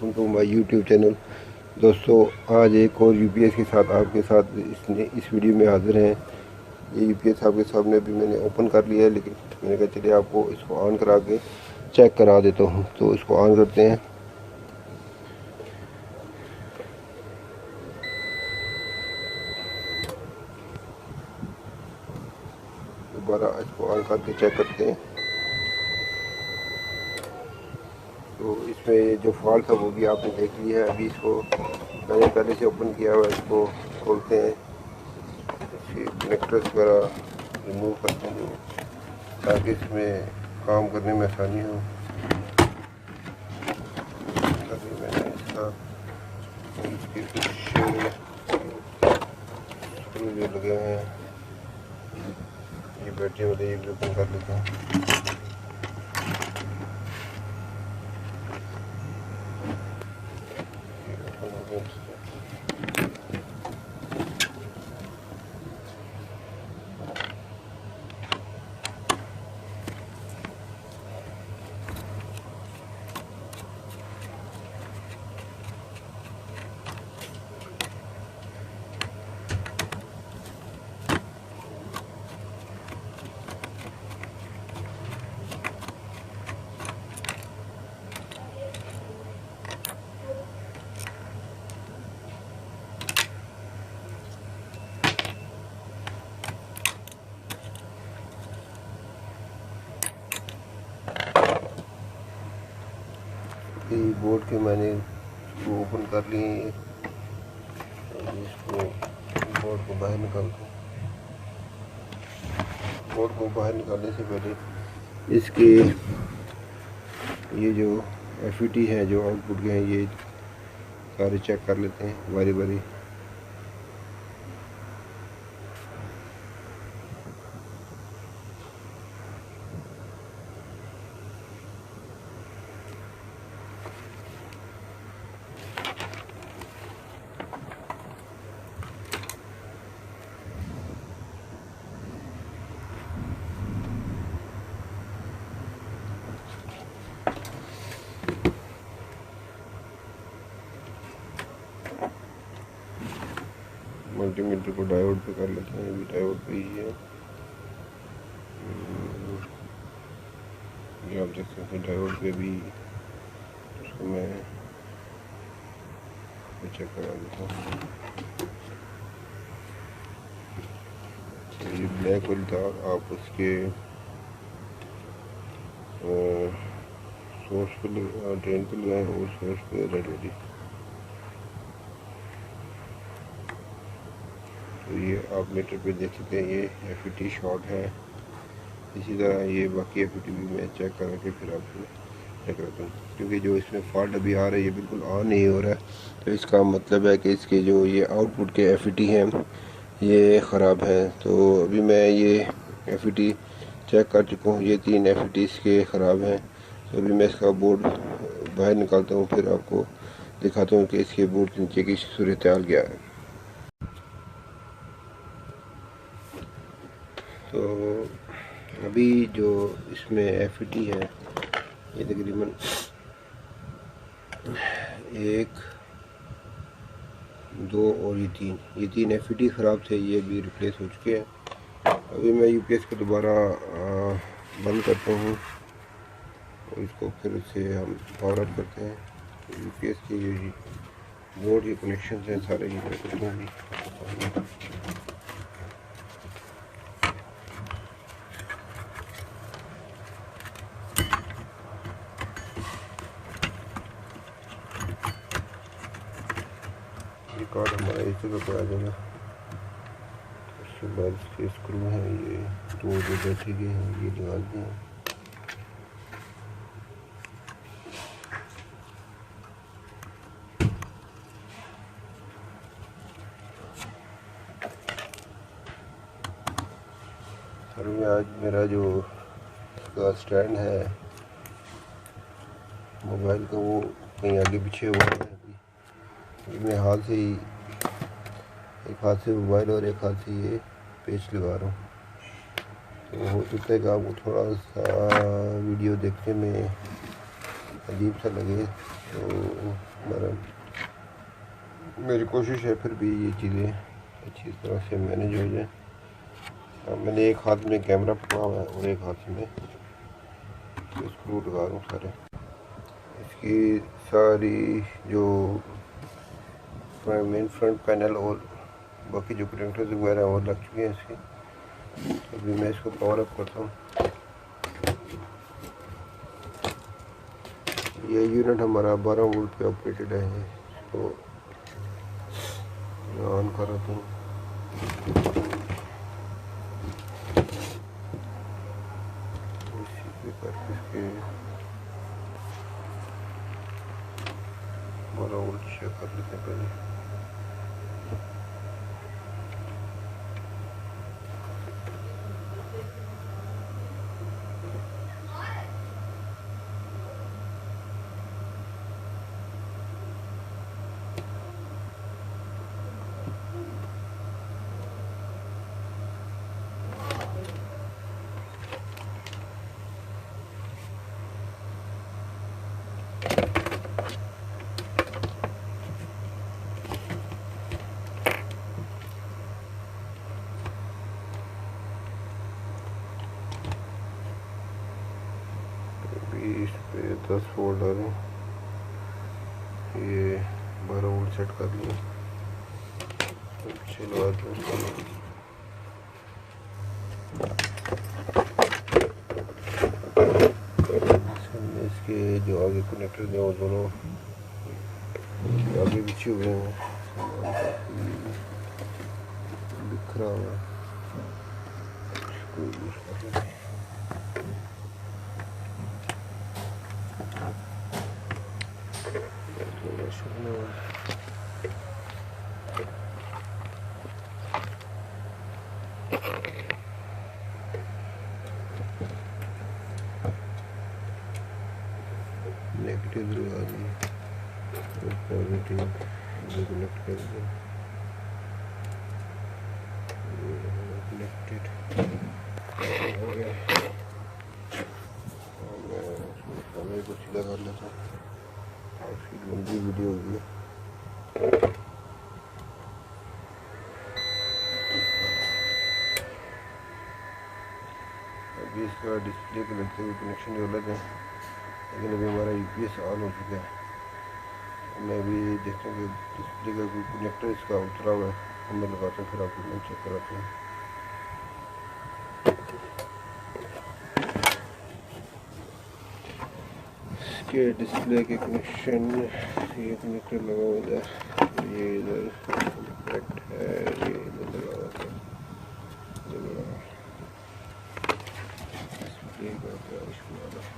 Welcome to my YouTube channel. दोस्तों, आज एक और यूपीएस के साथ आपके साथ इस वीडियो में हाजिर हैं। ये यूपीएस आपके सामने अभी मैंने ओपन कर लिया है, लेकिन मैंने कहा चलिए आपको इसको ऑन करा के चेक करा देता हूँ। तो इसको ऑन करते हैं। दोबारा इसको ऑन करके चेक करते हैं। तो इसमें जो फॉल्ट था वो भी आपने देख लिया है। अभी इसको मैंने पहले से ओपन किया हुआ है, इसको खोलते हैं। इसके कनेक्टर्स वगैरह रिमूव करते हैं ताकि इसमें काम करने में आसानी हो। अभी मैंने इसके कुछ स्क्रू जो लगे हुए हैं, ये बैटरी वाले, ये भी ओपन कर लेते हैं। बोर्ड के मैंने इसको ओपन कर लिए। इसको बोर्ड को बाहर निकालते हैं। बोर्ड को बाहर निकालने से पहले इसके ये जो एफईटी है, जो आउटपुट के हैं, ये सारे चेक कर लेते हैं बारी बारी। मल्टीमीटर को डायोड पे कर लेते हैं। ये डायोड पे ही है। ये आप देख सकते हैं डायोड पे भी। उसको मैं चेक करा देता हूँ। ये ब्लैक वाली तार आप उसके सोर्स पे ड्रेन पे लगाएं और सोर्स पे रेड वाली। तो ये आप मीटर पे देख सकते हैं, ये एफईटी शॉर्ट है। इसी तरह ये बाकी एफईटी भी मैं चेक करा के फिर आपको चेक करता हूँ, क्योंकि जो इसमें फॉल्ट अभी आ रहा है ये बिल्कुल ऑन नहीं हो रहा है। तो इसका मतलब है कि इसके जो ये आउटपुट के एफईटी हैं ये ख़राब हैं। तो अभी मैं ये एफईटी चेक कर चुका हूँ, ये 3 एफईटी इसके ख़राब हैं। तो अभी मैं इसका बोर्ड बाहर निकालता हूँ, फिर आपको दिखाता हूँ कि इसके बोर्ड के नीचे की सूरत हाल क्या है। तो अभी जो इसमें एफईटी है, ये तकरीबन 1, 2 और ये तीन एफईटी ख़राब थे। ये भी रिप्लेस हो चुके हैं। अभी मैं यूपीएस को दोबारा बंद करता हूँ और इसको फिर से हम पावर अप करते हैं। तो यूपीएस के ये बोर्ड के कनेक्शन हैं सारे, ये कार्ड हमारा इस जगह पर आ जाएगा। उसके बाद इसके स्क्रू हैं, ये 2 जो बैठे गए हैं, ये लगा दिए हैं। सर में आज मेरा जो इसका स्टैंड है मोबाइल का, वो कहीं आगे पीछे हुआ है। अभी मैं हाथ से ही, एक हाथ से मोबाइल और एक हाथ से ये पेच लगा रहा हूँ। तो हो सकता है कि आपको थोड़ा सा वीडियो देखने में अजीब सा लगे, तो मेरी कोशिश है फिर भी ये चीज़ें अच्छी तरह से मैनेज हो जाए। मैंने एक हाथ में कैमरा पकड़ा हुआ है और एक हाथ में स्क्रू लगा दूँ सारे। इसकी सारी जो मेन फ्रंट पैनल और बाकी जो कनेक्टर्स वगैरह और लग चुके हैं इसके। अभी मैं इसको पावर अप करता हूँ। ये यूनिट हमारा 12 वोल्ट पे ऑपरेटेड है। इसको ऑन कर रहा हूँ। इसी पे करके इसके 12 वोल्ट चेक कर लेते हैं पहले। इस पे 10 वोल्ट डालें। ये 12 वोल्ट सेट कर लिया। चलो इसके जो आगे कनेक्टर हैं वो दोनों आगे बिछे हुए हैं। बिखरा हुआ है। नेगेटिव लगा दी और पॉजिटिव कनेक्ट कर दिया। कनेक्टेड हो गया। मैं को सीधा कर लेता हूँ। काफ़ी लंबी वीडियो होगी। अभी इसका डिस्प्ले को लगते हुए कनेक्शन जो अलग है, लेकिन अभी हमारा यूपीएस ऑन हो चुका है। मैं भी देखता हूँ कि डिस्प्ले का कोई कनेक्टर इसका उतरा हुआ है। मैं लगाता हूँ, फिर आपको मैं चेक कराता हूँ। इसके डिस्प्ले के कनेक्शन ये कनेक्टर लगा हुआ इधर, ये इधर कनेक्ट है, ये इधर लगा हुआ है। डिस्प्ले का क्या इशू आ रहा है?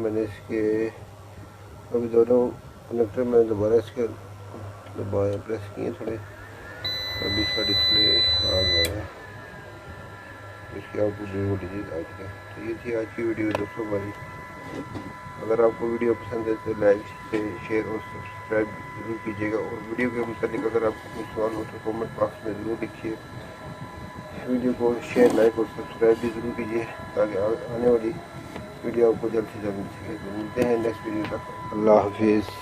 मैंने इसके अभी दोनों कनेक्टर मैंने दोबारा इसके दबाए प्रेस किए थोड़े। अभी इसका डिस्प्ले आ गया है। इसकी आउटपुट भी वोल्टेज आ गया। तो ये थी आज की वीडियो दोस्तों भाई। अगर आपको वीडियो पसंद है तो लाइक शेयर और सब्सक्राइब ज़रूर कीजिएगा। और वीडियो के मुताबिक अगर आपको कोई सवाल हो तो कमेंट बॉक्स में ज़रूर लिखिए। वीडियो को शेयर लाइक और सब्सक्राइब भी ज़रूर कीजिए ताकि आने वाली वीडियो आपको जल्द से जल्द मिल सके। तो मिलते हैं नेक्स्ट वीडियो तक। अल्लाह हाफिज़।